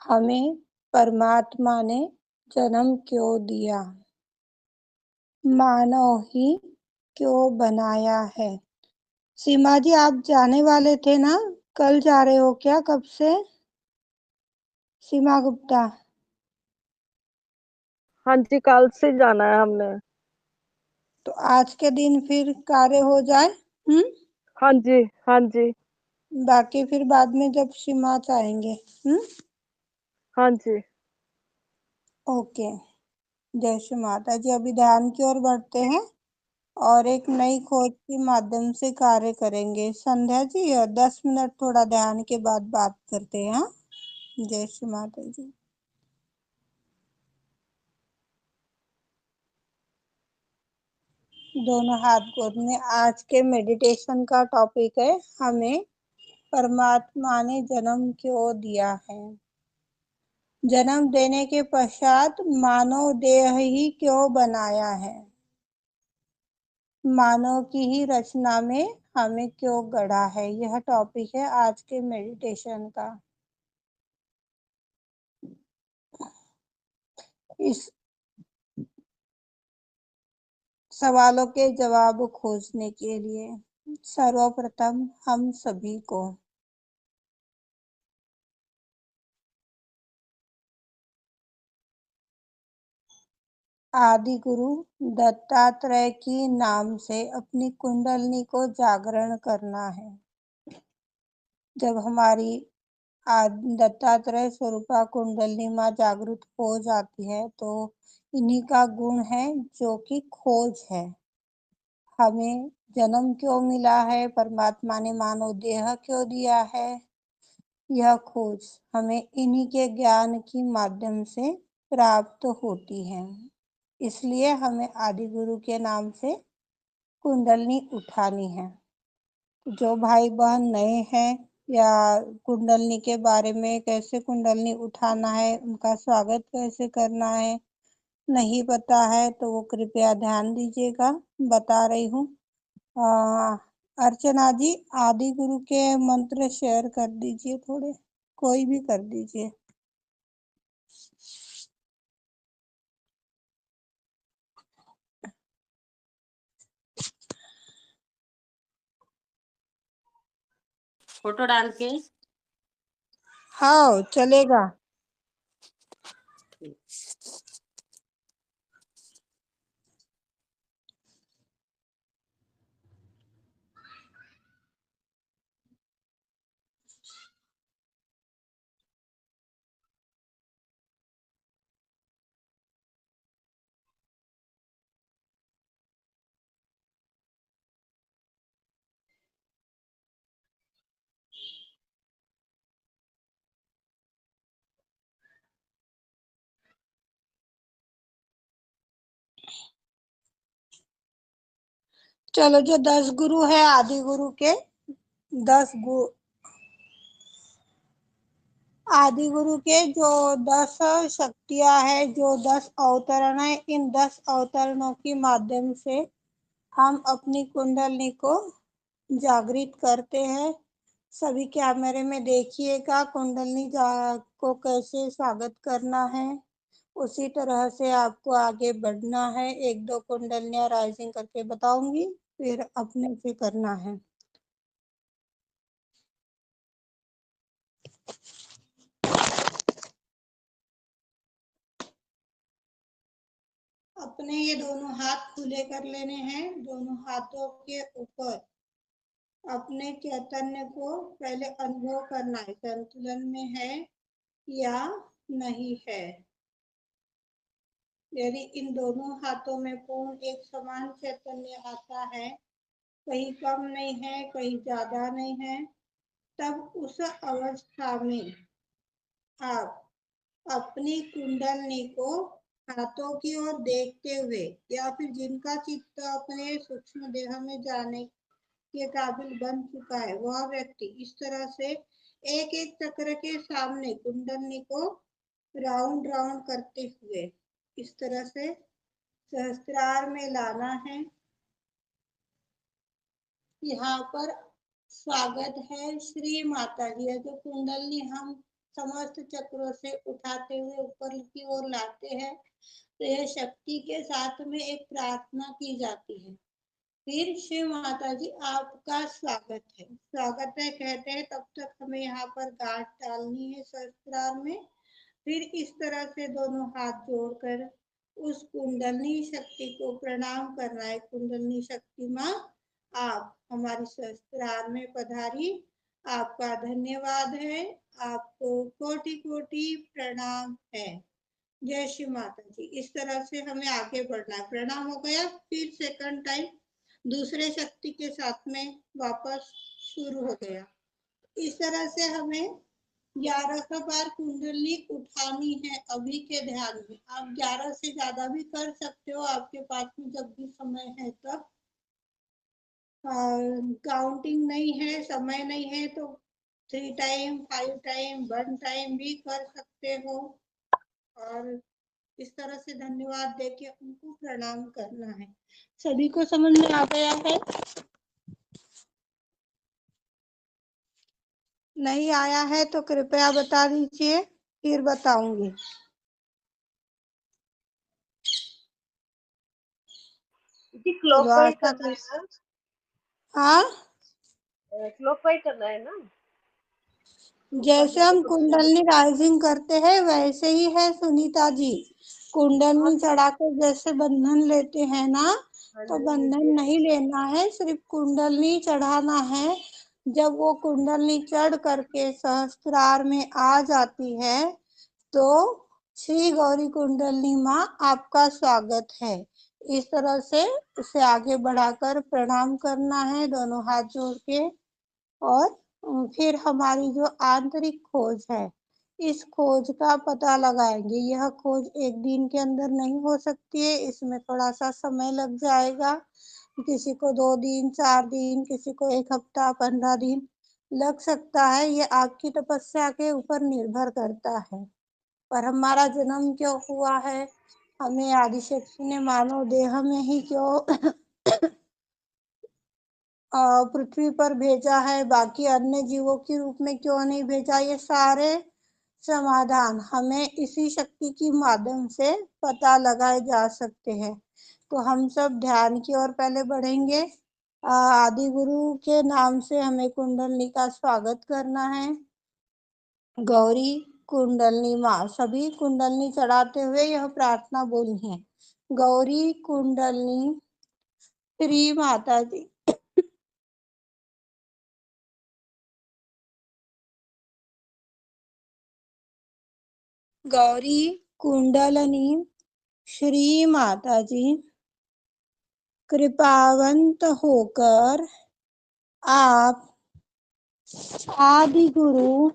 हमें परमात्मा ने जन्म क्यों दिया? मानव ही क्यों बनाया है? सीमा जी, आप जाने वाले थे ना? कल जा रहे हो क्या? कब से? सीमा गुप्ता। हाँ जी, कल से जाना है हमने। तो आज के दिन फिर कार्य हो जाए। हाँ जी। हाँ जी। बाकी फिर बाद में जब सीमा चाहेंगे। हाँ जी। ओके। जय श्री माता जी। अभी ध्यान की ओर बढ़ते हैं और एक नई खोज के माध्यम से कार्य करेंगे। संध्या जी, 10 मिनट थोड़ा ध्यान के बाद बात करते हैं। हाँ? जय श्री माता जी। दोनों हाथ गोद में। आज के मेडिटेशन का टॉपिक है, हमें परमात्मा ने जन्म क्यों दिया है? जन्म देने के पश्चात मानव देह ही क्यों बनाया है? मानव की ही रचना में हमें क्यों गढ़ा है? यह टॉपिक है आज के मेडिटेशन का। इस सवालों के जवाब खोजने के लिए सर्वप्रथम हम सभी को आदि गुरु दत्तात्रेय की नाम से अपनी कुंडलनी को जागरण करना है। जब हमारी दत्तात्रेय स्वरूपा कुंडलनी माँ जागृत हो जाती है तो इन्हीं का गुण है जो कि खोज है। हमें जन्म क्यों मिला है, परमात्मा ने मानव देह क्यों दिया है, यह खोज हमें इन्हीं के ज्ञान की माध्यम से प्राप्त होती है। इसलिए हमें आदि गुरु के नाम से कुंडलनी उठानी है। जो भाई बहन नए हैं या कुंडलनी के बारे में, कैसे कुंडलनी उठाना है, उनका स्वागत कैसे करना है, नहीं पता है तो वो कृपया ध्यान दीजिएगा, बता रही हूँ। अर्चना जी, आदि गुरु के मंत्र शेयर कर दीजिए, थोड़े कोई भी कर दीजिए। फोटो डाल के। हाँ, चलेगा। चलो, जो 10 गुरु है आदि गुरु के, 10 गुरु आदि गुरु के जो 10 शक्तियां है, जो 10 अवतरण है, इन 10 अवतरणों के माध्यम से हम अपनी कुंडलनी को जागृत करते हैं। सभी कैमरे में देखिएगा कुंडलनी को कैसे स्वागत करना है। उसी तरह से आपको आगे बढ़ना है। एक दो कुंडलियां राइजिंग करके बताऊंगी, फिर अपने से करना है। अपने ये दोनों हाथ खुले कर लेने हैं। दोनों हाथों के ऊपर अपने चैतन्य को पहले अनुभव करना है, संतुलन में है या नहीं है। यदि इन दोनों हाथों में पूर्ण एक समान चैतन्य आता है, कहीं कम नहीं है कहीं ज्यादा नहीं है, तब उस अवस्था में आप अपनी कुंडलनी को हाथों की ओर देखते हुए, या फिर जिनका चित्त अपने सूक्ष्म देह में जाने के काबिल बन चुका है, वह व्यक्ति इस तरह से एक एक चक्र के सामने कुंडलनी को राउंड राउंड करते हुए इस तरह से सहस्त्रार में लाना है। यहाँ पर स्वागत है श्री माता जी। जो कुंडलनी हम समस्त चक्रों से उठाते हुए ऊपर की ओर लाते हैं, तो यह शक्ति के साथ में एक प्रार्थना की जाती है। फिर श्री माता जी आपका स्वागत है, स्वागत है कहते हैं, तब तक हमें यहाँ पर गांठ डालनी है सहस्त्रार में। फिर इस तरह से दोनों हाथ जोड़कर उस कुंडलनी शक्ति को प्रणाम करना है। कुंडलनी शक्ति माँ, आप हमारी सहस्त्रार में पधारी, आपका धन्यवाद है, आपको कोटि कोटि प्रणाम है। जय श्री माता जी। इस तरह से हमें आगे बढ़ना है। प्रणाम हो गया, फिर सेकंड टाइम दूसरे शक्ति के साथ में वापस शुरू हो गया। इस तरह से हमें 11 बार कुंडली उठानी है अभी के ध्यान में। आप 11 से ज्यादा भी कर सकते हो, आपके पास में जब भी समय है तब। काउंटिंग नहीं है, समय नहीं है तो 3 टाइम, 5 टाइम, 1 टाइम भी कर सकते हो। और इस तरह से धन्यवाद देके उनको प्रणाम करना है। सभी को समझ में आ गया है? नहीं आया है तो कृपया बता दीजिए, फिर बताऊंगी। क्लॉकवाइज करना है ना? हाँ, क्लॉकवाइज करना है ना? जैसे हम कुंडलनी राइजिंग करते हैं वैसे ही है सुनीता जी। कुंडलनी चढ़ाकर जैसे बंधन लेते हैं ना, तो बंधन नहीं लेना है, सिर्फ कुंडलनी चढ़ाना है। जब वो कुंडलनी चढ़ करके सहस्त्रार में आ जाती है तो श्री गौरी कुंडलनी माँ आपका स्वागत है। इस तरह से उसे आगे बढ़ाकर प्रणाम करना है दोनों हाथ जोड़ के। और फिर हमारी जो आंतरिक खोज है, इस खोज का पता लगाएंगे। यह खोज एक दिन के अंदर नहीं हो सकती है, इसमें थोड़ा सा समय लग जाएगा। किसी को 2 दिन, 4 दिन, किसी को 1 हफ्ता, 15 दिन लग सकता है। ये आपकी तपस्या के ऊपर निर्भर करता है। पर हमारा जन्म क्यों हुआ है, हमें आदिशक्ति ने मानव देह में ही क्यों पृथ्वी पर भेजा है, बाकी अन्य जीवों के रूप में क्यों नहीं भेजा, ये सारे समाधान हमें इसी शक्ति के माध्यम से पता लगाए जा सकते हैं। तो हम सब ध्यान की ओर पहले बढ़ेंगे। आदि गुरु के नाम से हमें कुंडलनी का स्वागत करना है। गौरी कुंडलनी माँ, सभी कुंडलनी चढ़ाते हुए यह प्रार्थना बोलनी है। गौरी कुंडलनी श्री माता जी, गौरी कुंडलनी श्री माता जी, कृपावंत होकर आप आदि गुरु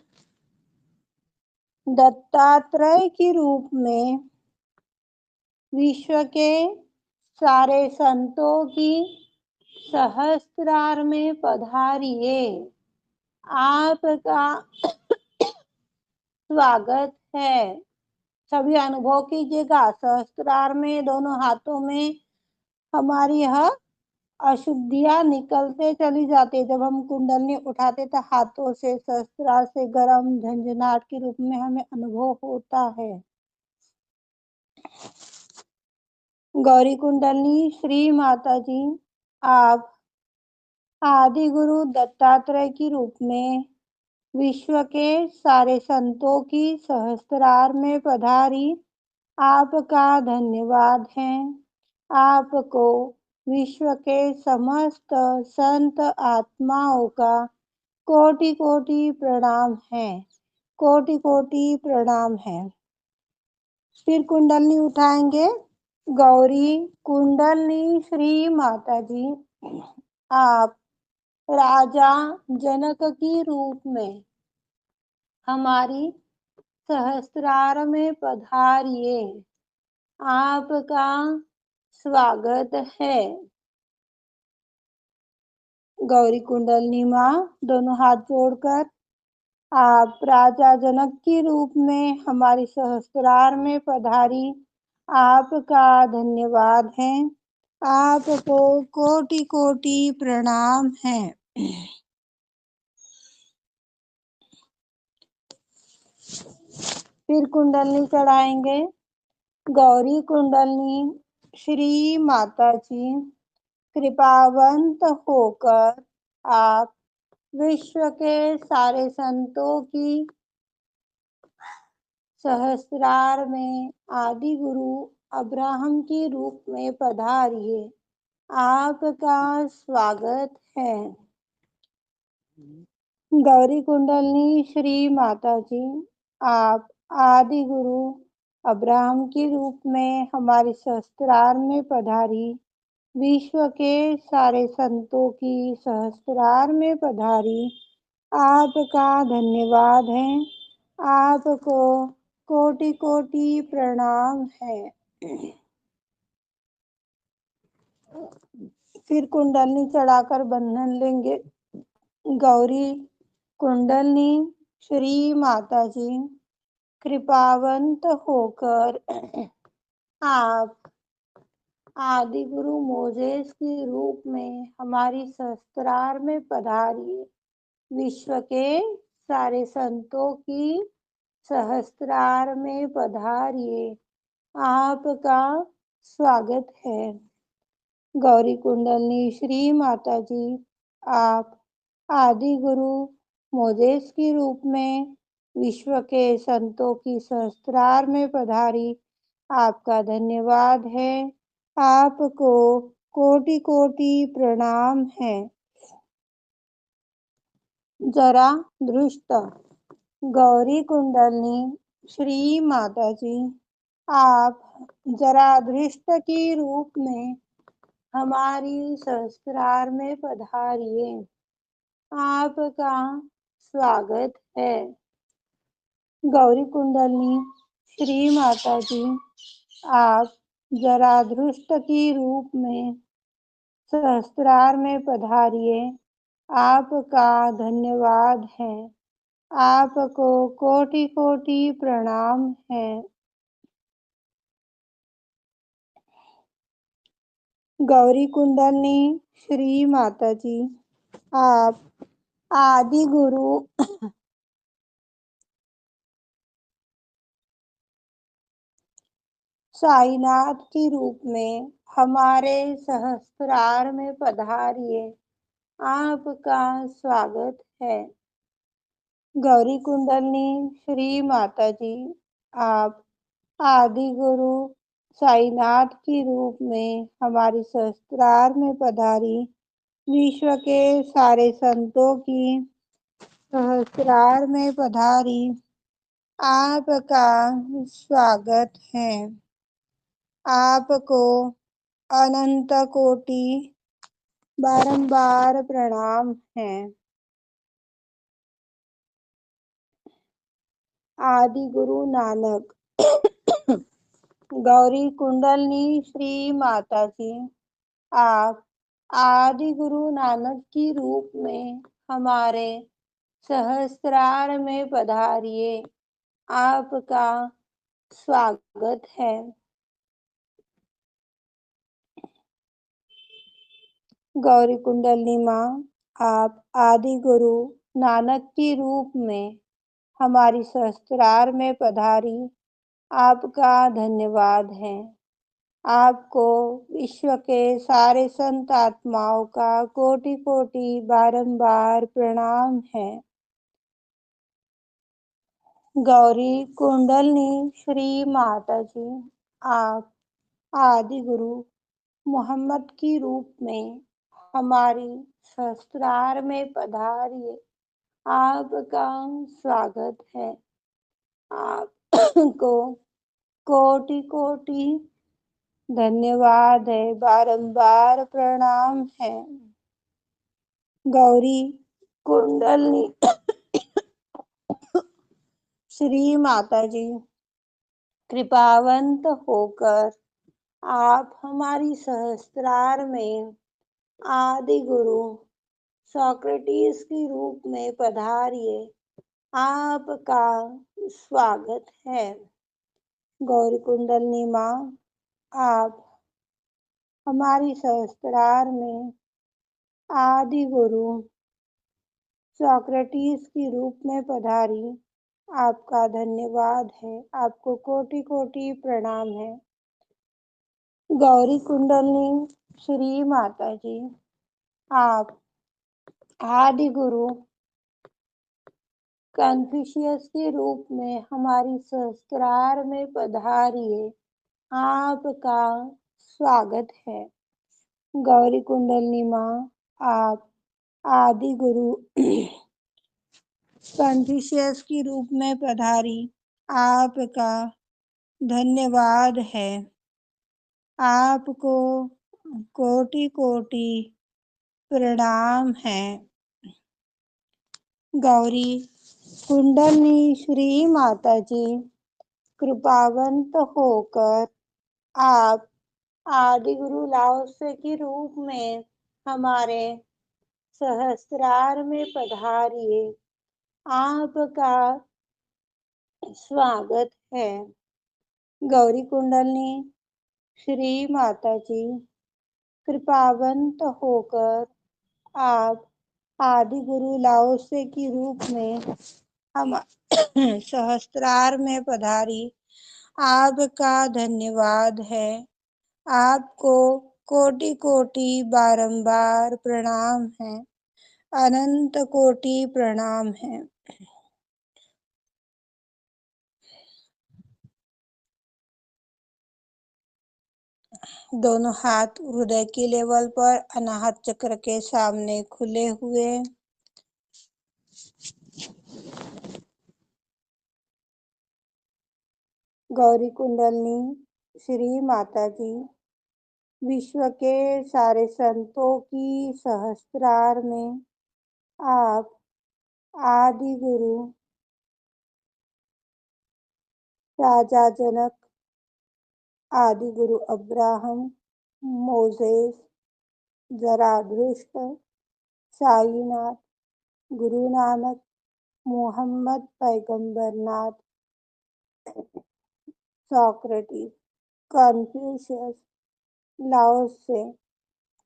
दत्तात्रेय के रूप में विश्व के सारे संतों की सहस्त्रार में पधारिए। आपका स्वागत है। सभी अनुभव कीजिएगा। सहस्त्रार में दोनों हाथों में हमारी यह अशुद्धियां निकलते चली जाती है। जब हम कुंडलनी उठाते तो हाथों से, सहस्त्रार से गरम झंझनाट के रूप में हमें अनुभव होता है। गौरी कुंडलनी श्री माता जी, आप आदि गुरु दत्तात्रेय के रूप में विश्व के सारे संतों की सहस्त्रार में पधारी, आपका धन्यवाद है। आपको विश्व के समस्त संत आत्माओं का कोटि कोटि प्रणाम है, कोटि कोटि प्रणाम है। फिर कुंडलनी उठाएंगे। गौरी कुंडलनी श्री माता जी, आप राजा जनक की रूप में हमारी सहस्त्रार में पधारिए। आपका स्वागत है। गौरी कुंडलनी माँ, दोनों हाथ जोड़कर आप राजा जनक के रूप में हमारी सहस्त्रार में पधारी, आपका धन्यवाद है। आपको कोटि कोटि प्रणाम है। फिर कुंडलनी चढ़ाएंगे। गौरी कुंडलनी श्री माता जी, कृपावंत होकर आप विश्व के सारे संतों की सहस्रार में आदि गुरु अब्राहम के रूप में पधारिए। आपका स्वागत है। गौरी कुंडलनी श्री माता जी, आप आदि गुरु अब्राहम के रूप में हमारे सहस्त्रार में पधारी, विश्व के सारे संतों की सहस्त्रार में पधारी। आपका धन्यवाद है। आपको कोटि कोटि प्रणाम है। फिर कुंडलनी चढ़ाकर बंधन लेंगे। गौरी कुंडलनी श्री माता जी, कृपावंत होकर आप आदि गुरु मोजेस के रूप में हमारी सहस्त्रार में पधारिए, विश्व के सारे संतों की सहस्त्रार में पधारिए। आपका स्वागत है। गौरी कुंडलनी श्री माता जी, आप आदि गुरु मोजेस के रूप में विश्व के संतों की सहस्त्रार में पधारी। आपका धन्यवाद है। आपको कोटि कोटि प्रणाम है। जरा दृष्ट गौरी कुंडलनी श्री माता जी, आप जरा दृष्ट के रूप में हमारी सहस्त्रार में पधारिए। आपका स्वागत है। गौरी कुंडलनी श्री माता जी, आप जराधृष्ट के रूप में सहस्त्रार में पधारिए। आपका धन्यवाद है। आपको कोटि कोटि प्रणाम है। गौरी कुंडलनी श्री माता जी, आप आदि गुरु साईनाथ के रूप में हमारे सहस्त्रार में पधारिए। आपका स्वागत है। गौरी कुंडलनी श्री माता जी, आप आदि गुरु साईनाथ के रूप में हमारी सहस्त्रार में पधारी, विश्व के सारे संतों की सहस्त्रार में पधारी। आपका स्वागत है। आपको अनंत कोटि बारंबार प्रणाम है। आदि गुरु नानक गौरी कुंडलनी श्री माता जी, आप आदि गुरु नानक के रूप में हमारे सहस्त्रार में पधारिए। आपका स्वागत है। गौरी कुंडलनी माँ, आप आदि गुरु नानक के रूप में हमारी सहस्त्रार में पधारी। आपका धन्यवाद है। आपको विश्व के सारे संत आत्माओं का कोटि कोटि बारंबार प्रणाम है। गौरी कुंडलनी श्री माता जी, आप आदि गुरु मोहम्मद के रूप में हमारी सहस्त्रार में पधारिए। आपका स्वागत है। आपको कोटि कोटि धन्यवाद है। बारंबार प्रणाम है। गौरी कुंडलनी श्री माता जी, कृपावंत होकर आप हमारी सहस्त्रार में आदि गुरु सोक्रेटिस के रूप में पधारिए। आपका स्वागत है। गौरी कुंडलनी माँ, आप हमारी सहस्त्रार में आदि गुरु सोक्रेटिस के रूप में पधारी। आपका धन्यवाद है। आपको कोटि कोटि प्रणाम है। गौरी कुंडलनी श्री माता जी, आप आदि गुरु कन्फ्यूशियस के रूप में हमारी सहस्त्रार में पधारिए। आपका स्वागत है। गौरी कुंडलनी माँ, आप आदि गुरु कन्फ्यूशियस के रूप में पधारी। आपका धन्यवाद है। आपको कोटि कोटि प्रणाम है। गौरी कुंडलनी श्री माता जी, कृपावंत होकर आप आदि गुरु लाओसे के रूप में हमारे सहस्त्रार में पधारिए। आपका स्वागत है। गौरी कुंडलनी श्री माता जी, कृपावंत होकर आप आदि गुरु लाओसे के रूप में हम सहस्त्रार में पधारी। आपका धन्यवाद है। आपको कोटि कोटि बारंबार प्रणाम है। अनंत कोटि प्रणाम है। दोनों हाथ हृदय के लेवल पर अनाहत चक्र के सामने खुले हुए। गौरी कुंडलनी श्री माता जी, विश्व के सारे संतों की सहस्त्रार में आप आदि गुरु राजा जनक, आदि गुरु Abraham, Moses, Zarathustra, Sainath, Guru Nanak, Muhammad पैगंबरनाथ, सोक्रेटिस, कन्फ्यूशियस, लाओसे,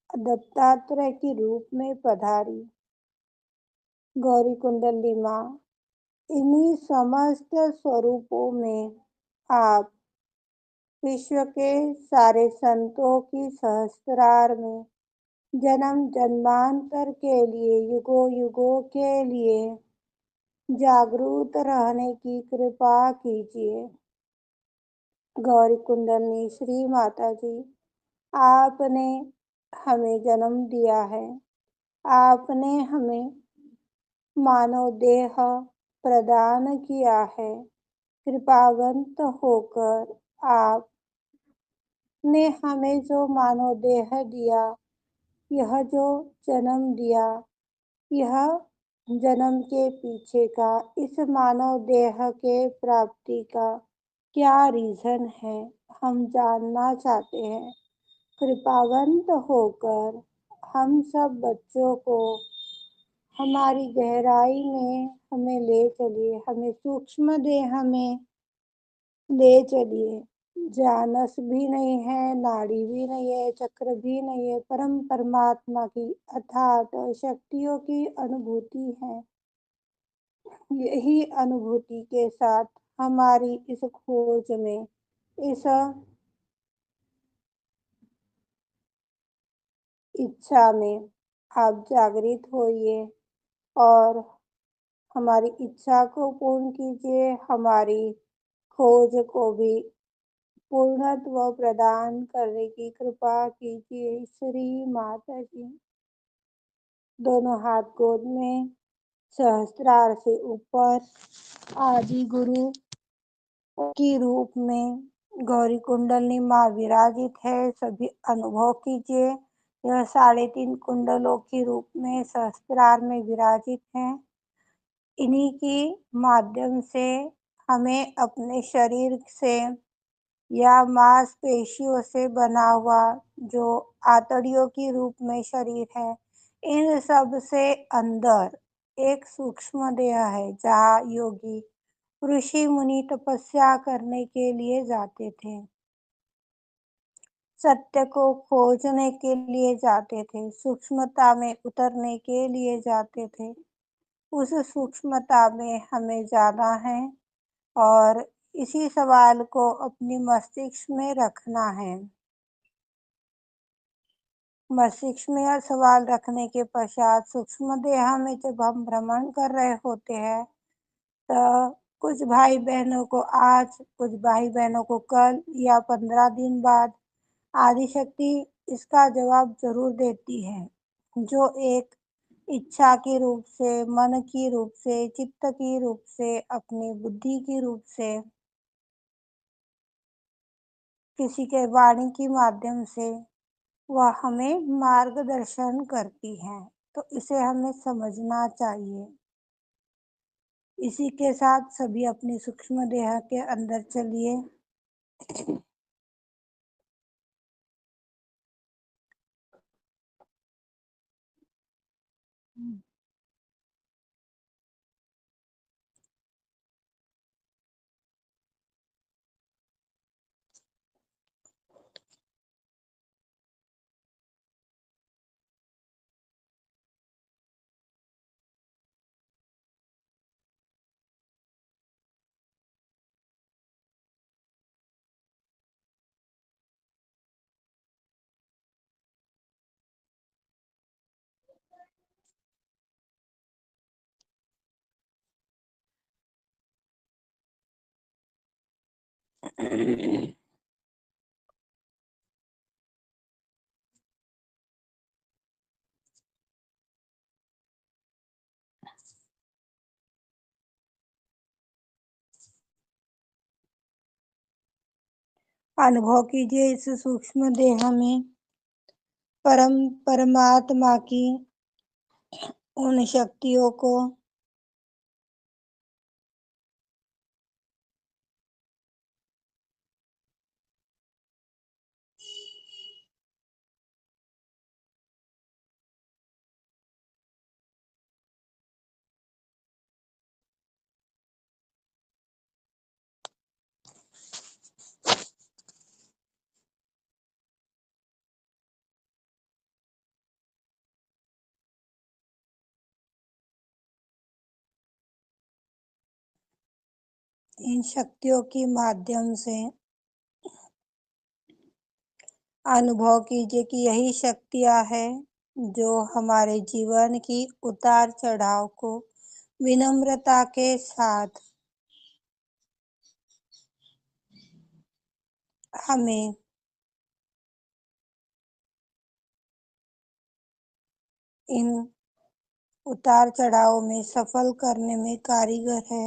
दत्तात्रेय के रूप में पधारी। गौरी कुंडली माँ, इन्हीं समस्त स्वरूपों में आप विश्व के सारे संतों की सहस्त्रार में जन्म जन्मांतर के लिए, युगों युगों के लिए जागरूक रहने की कृपा कीजिए। गौरी कुंडलनी श्री माता जी, आपने हमें जन्म दिया है। आपने हमें मानव देह प्रदान किया है। कृपावंत होकर आपने हमें जो मानव देह दिया, यह जो जन्म दिया, यह जन्म के पीछे का, इस मानव देह के प्राप्ति का क्या रीजन है, हम जानना चाहते हैं। कृपावंत होकर हम सब बच्चों को हमारी गहराई में हमें ले चलिए, हमें सूक्ष्म देह में ले चलिए। जानस भी नहीं है, नाड़ी भी नहीं है, चक्र भी नहीं है, परम परमात्मा की अथात शक्तियों की अनुभूति है। यही अनुभूति के साथ हमारी इस खोज में, इस इच्छा में आप जागृत होइए और हमारी इच्छा को पूर्ण कीजिए, हमारी खोज को भी पूर्णत्व प्रदान करने की कृपा कीजिए। श्री माता जी, दोनों हाथ गोद में, सहस्त्रार से ऊपर आदि गुरु की रूप में गौरी कुंडलनी माँ विराजित है। सभी अनुभव कीजिए, यह 3.5 कुंडलों के रूप में सहस्त्रार में विराजित है। इन्हीं के माध्यम से हमें अपने शरीर से या मांसपेशियों से बना हुआ जो आंतड़ियों के रूप में शरीर है, इन सब से अंदर एक सूक्ष्म देह है जहाँ योगी ऋषि मुनि तपस्या करने के लिए जाते थे, सत्य को खोजने के लिए जाते थे, सूक्ष्मता में उतरने के लिए जाते थे। उस सूक्ष्मता में हमें जाना है और इसी सवाल को अपनी मस्तिष्क में रखना है। मस्तिष्क में यह सवाल रखने के पश्चात सूक्ष्म देह में जब हम भ्रमण कर रहे होते हैं, तो कुछ भाई बहनों को आज, कुछ भाई बहनों को कल या 15 दिन बाद आदिशक्ति इसका जवाब जरूर देती है, जो एक इच्छा के रूप से, मन की रूप से, चित्त की रूप से, अपनी बुद्धि की रूप से, किसी के वाणी के माध्यम से वह हमें मार्गदर्शन करती है। तो इसे हमें समझना चाहिए। इसी के साथ सभी अपनी सूक्ष्म देह के अंदर चलिए। अनुभव कीजिए इस सूक्ष्म देह में परमात्मा की उन शक्तियों को। इन शक्तियों के माध्यम से अनुभव कीजिए कि यही शक्तियाँ हैं जो हमारे जीवन की उतार चढ़ाव को विनम्रता के साथ हमें इन उतार चढ़ाव में सफल करने में कारीगर है।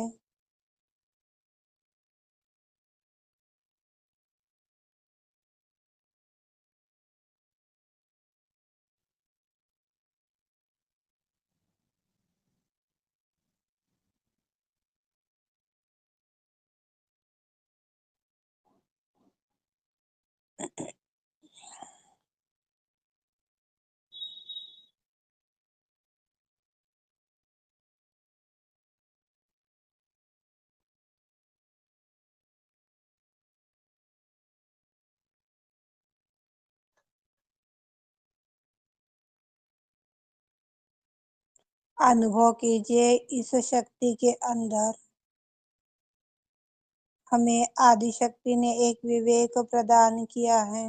अनुभव कीजिए इस शक्ति के अंदर हमें आदिशक्ति ने एक विवेक प्रदान किया है।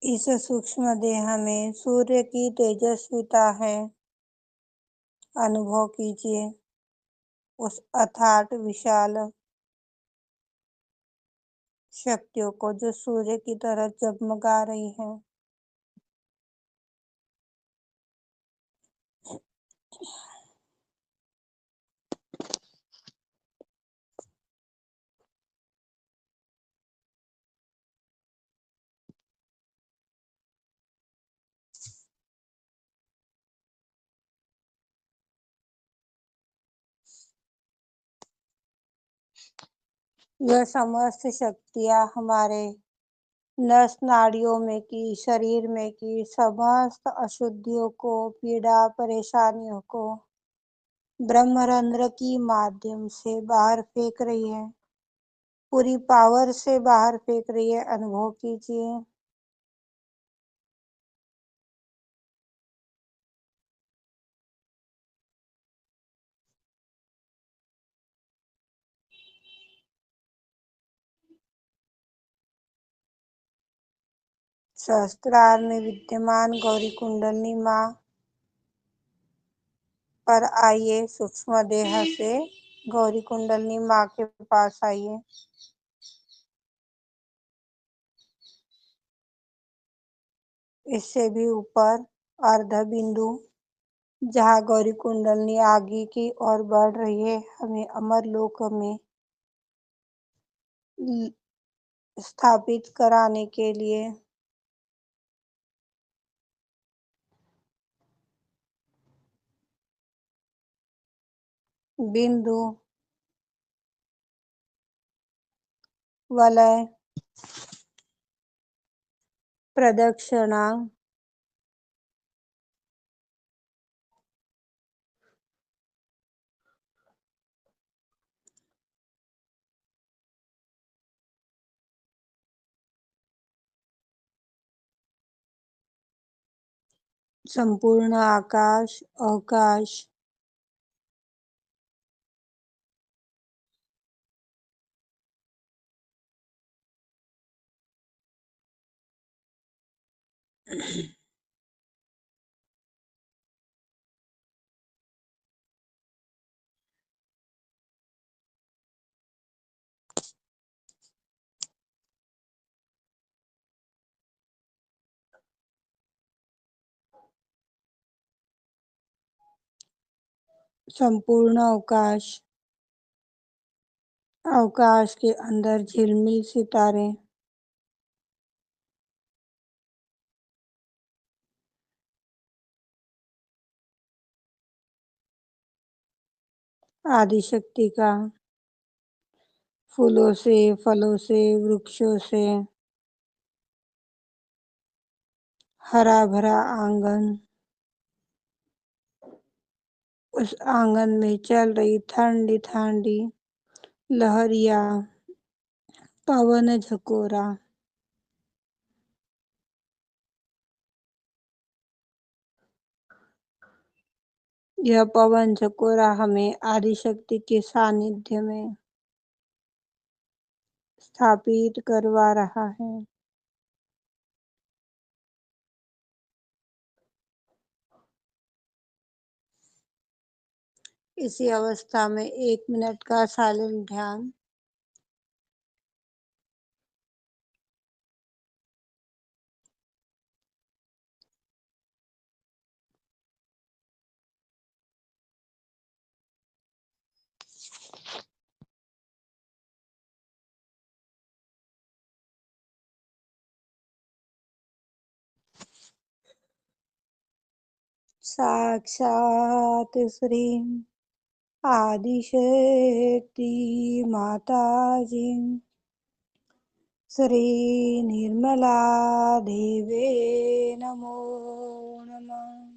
इस सूक्ष्म देह में सूर्य की तेजस्विता है। अनुभव कीजिए उस अथाह विशाल शक्तियों को जो सूर्य की तरह जगमगा रही है। यह समस्त शक्तियाँ हमारे नस नाड़ियों में की, शरीर में की समस्त अशुद्धियों को, पीड़ा परेशानियों को ब्रह्मरंध्र की माध्यम से बाहर फेंक रही है, पूरी पावर से बाहर फेंक रही है। अनुभव कीजिए। सहस्त्रार में विद्यमान गौरी कुंडली माँ पर आइए, सूक्ष्म देह से गौरी कुंडली माँ के पास आइए। इससे भी ऊपर अर्ध बिंदु जहाँ गौरी कुंडली आगे की ओर बढ़ रही है, हमें अमर लोक में स्थापित कराने के लिए बिंदु वलय प्रदक्षिणा संपूर्ण आकाश अवकाश संपूर्ण अवकाश, अवकाश के अंदर झिलमिल सितारे, आदिशक्ति का फूलों से, फलों से, वृक्षों से हरा भरा आंगन, उस आंगन में चल रही ठंडी ठंडी लहरिया, पवन झकोरा। यह पवन झकोरा हमें आदिशक्ति के सानिध्य में स्थापित करवा रहा है। इसी अवस्था में 1 मिनट का साइलेंट ध्यान। साक्षात श्री आदिशक्ति माता जी श्री निर्मला देवे नमो नमः।